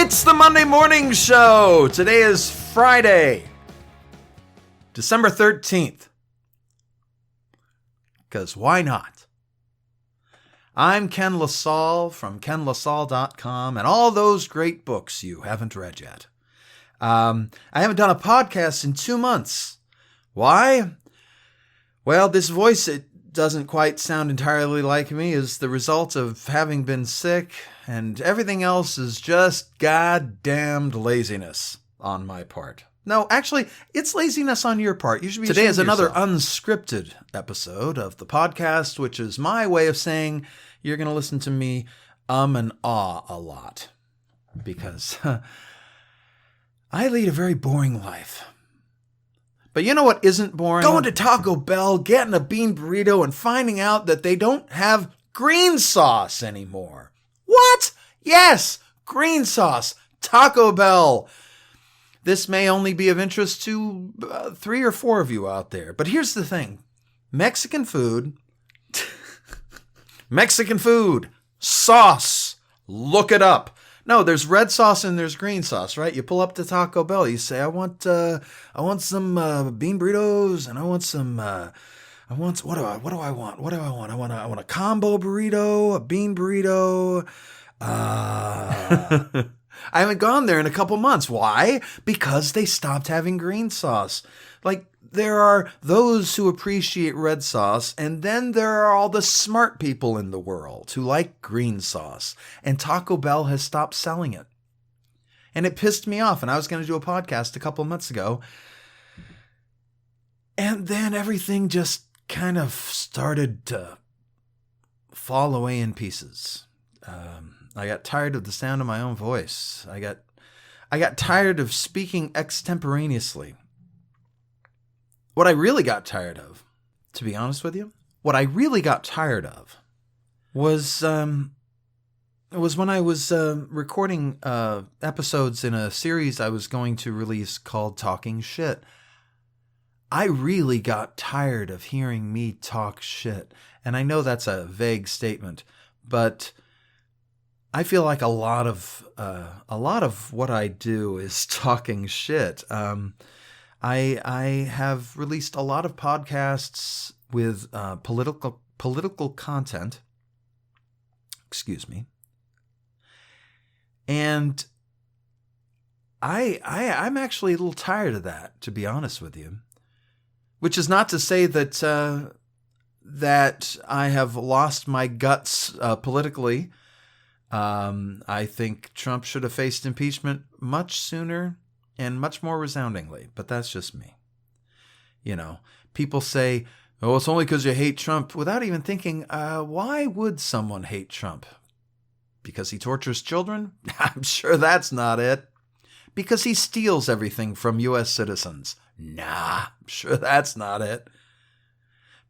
It's the Monday Morning Show. Today is Friday, December 13th. Because why not? I'm Ken LaSalle from kenlasalle.com and all those great books you haven't read yet. I haven't done a podcast in 2 months. Why? Well, this voice, it doesn't quite sound entirely like me, is the result of having been sick, and everything else is just goddamned laziness on my part. No, actually, it's laziness on your part. You should be Today is another unscripted episode of the podcast, which is my way of saying you're going to listen to me and ah a lot. Because I lead a very boring life. But you know what isn't boring? Going to Taco Bell, getting a bean burrito, and finding out that they don't have green sauce anymore. What? Yes, green sauce. Taco Bell. This may only be of interest to 3 or 4 of you out there. But here's the thing. Mexican food, sauce, look it up. No, there's red sauce and there's green sauce, right? You pull up to Taco Bell, you say, I want some bean burritos, and I want some, what do I want? I want a combo burrito, a bean burrito. I haven't gone there in a couple months. Why? Because they stopped having green sauce. Like, there are those who appreciate red sauce, and then there are all the smart people in the world who like green sauce, and Taco Bell has stopped selling it. And it pissed me off, and I was going to do a podcast a couple months ago, and then everything just kind of started to fall away in pieces. I got tired of the sound of my own voice. I got tired of speaking extemporaneously. What I really got tired of, to be honest with you, was when I was recording episodes in a series I was going to release called Talking Shit. I really got tired of hearing me talk shit. And I know that's a vague statement, but I feel like a lot of what I do is talking shit. I have released a lot of podcasts with political content. Excuse me. And I'm actually a little tired of that, to be honest with you. Which is not to say that that I have lost my guts politically. I think Trump should have faced impeachment much sooner and much more resoundingly, but that's just me. You know, people say, oh, it's only because you hate Trump, without even thinking, why would someone hate Trump? Because he tortures children? I'm sure that's not it. Because he steals everything from U.S. citizens? Nah, I'm sure that's not it.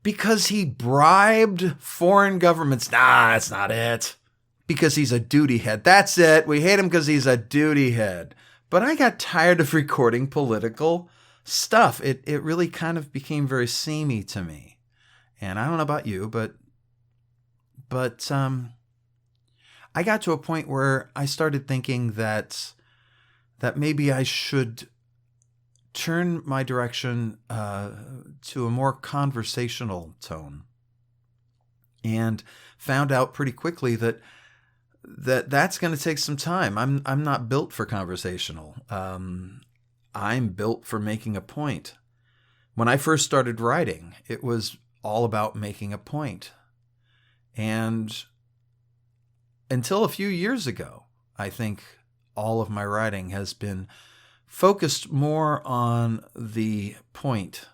Because he bribed foreign governments? Nah, that's not it. Because he's a duty head. That's it. We hate him because he's a duty head. But I got tired of recording political stuff. It really kind of became very samey to me. And I don't know about you, but I got to a point where I started thinking that maybe I should turn my direction to a more conversational tone. And found out pretty quickly that's going to take some time. I'm not built for conversational. I'm built for making a point. When I first started writing, it was all about making a point. And until a few years ago, I think all of my writing has been focused more on the point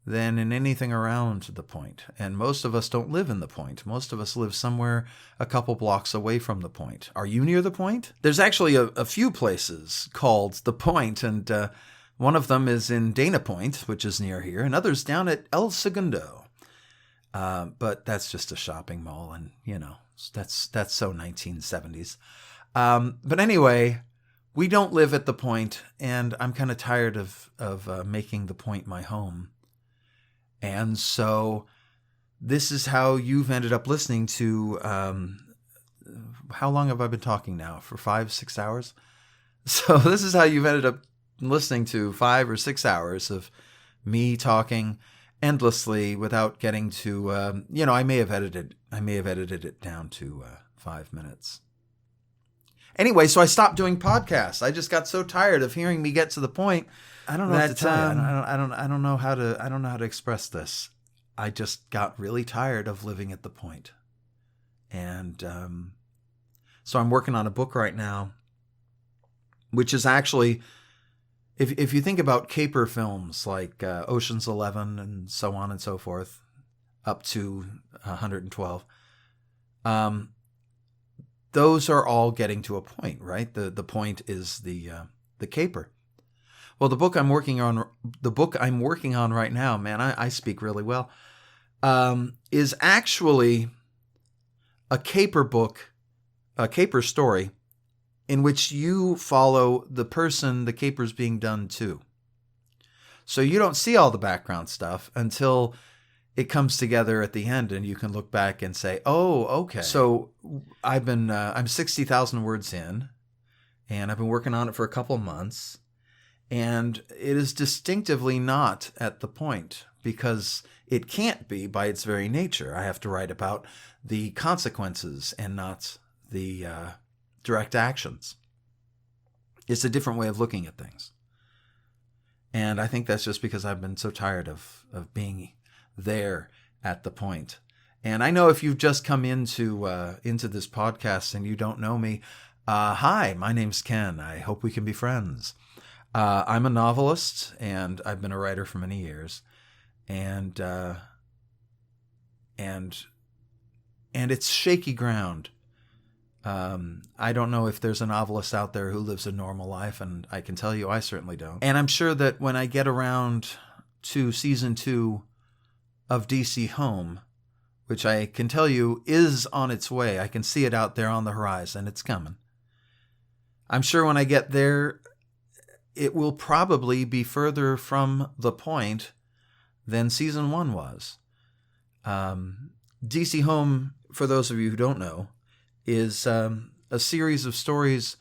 than in anything around the point. And most of us don't live in the point. Most of us live somewhere a couple blocks away from the point. Are you near the point? There's actually a few places called the Point, and one of them is in Dana Point, which is near here, and others down at El Segundo. But that's just a shopping mall, and, you know, that's so 1970s. But anyway, we don't live at the point, and I'm kind of tired of making the point my home. And so this is how you've ended up listening to how long have I been talking now? For 5-6 hours? So this is how you've ended up listening to 5 or 6 hours of me talking endlessly without getting to, I may have edited it down to 5 minutes. Anyway, so I stopped doing podcasts. I just got so tired of hearing me get to the point. I don't know what to tell you. I don't know how to express this. I just got really tired of living at the point. And so I'm working on a book right now, which is actually, if you think about caper films like Ocean's 11 and so on and so forth, up to 112, those are all getting to a point, right? The point is the caper. Well, the book I'm working on right now, man, I speak really well, is actually a caper book, a caper story, in which you follow the person the caper's being done to. So you don't see all the background stuff until it comes together at the end, and you can look back and say, "Oh, okay." So I'm 60,000 words in, and I've been working on it for a couple months, and it is distinctively not at the point, because it can't be by its very nature. I have to write about the consequences and not the direct actions. It's a different way of looking at things. And I think that's just because I've been so tired of being there at the point. And I know if you've just come into this podcast and you don't know me, hi, my name's Ken. I hope we can be friends. I'm a novelist, and I've been a writer for many years. And it's shaky ground. I don't know if there's a novelist out there who lives a normal life, and I can tell you I certainly don't. And I'm sure that when I get around to season 2 of DC Home, which I can tell you is on its way, I can see it out there on the horizon, it's coming. I'm sure when I get there, it will probably be further from the point than season 1 was. DC Home, for those of you who don't know, is a series of stories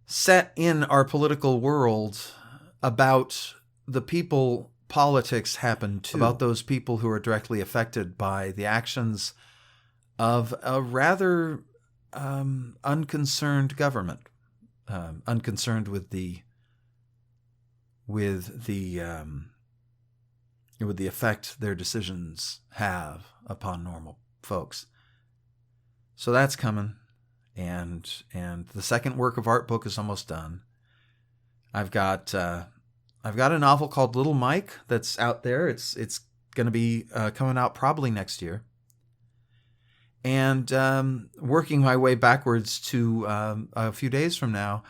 set in our political world about the people politics happen to, about those people who are directly affected by the actions of a rather unconcerned government, unconcerned with the effect their decisions have upon normal folks. So that's coming, and the second work of art book is almost done. I've got a novel called Little Mike that's out there. It's going to be coming out probably next year. And working my way backwards to a few days from now,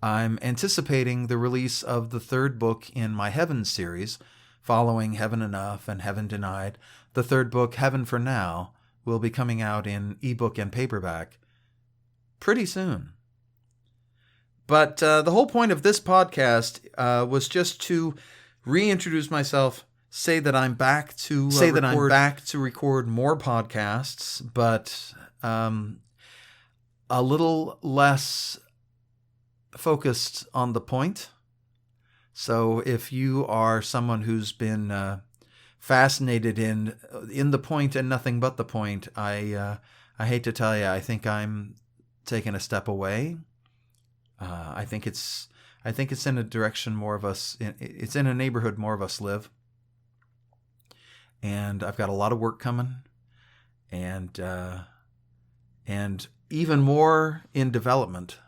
I'm anticipating the release of the third book in my Heaven series, following Heaven Enough and Heaven Denied. The third book, Heaven for Now, will be coming out in ebook and paperback pretty soon. But the whole point of this podcast was just to reintroduce myself, say that I'm back to record more podcasts, but a little less focused on the point. So if you are someone who's been fascinated in the point and nothing but the point, I hate to tell you, I think I'm taking a step away. I think it's in a direction more of us. It's in a neighborhood more of us live, and I've got a lot of work coming, and even more in development.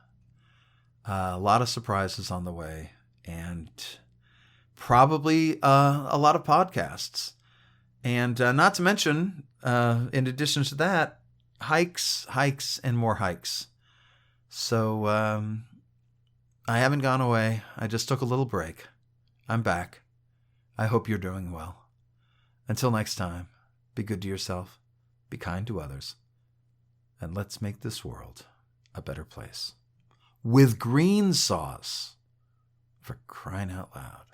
A lot of surprises on the way, and probably a lot of podcasts, and not to mention, in addition to that, hikes, and more hikes. So I haven't gone away. I just took a little break. I'm back. I hope you're doing well. Until next time, be good to yourself, be kind to others, and let's make this world a better place. With green sauce, for crying out loud.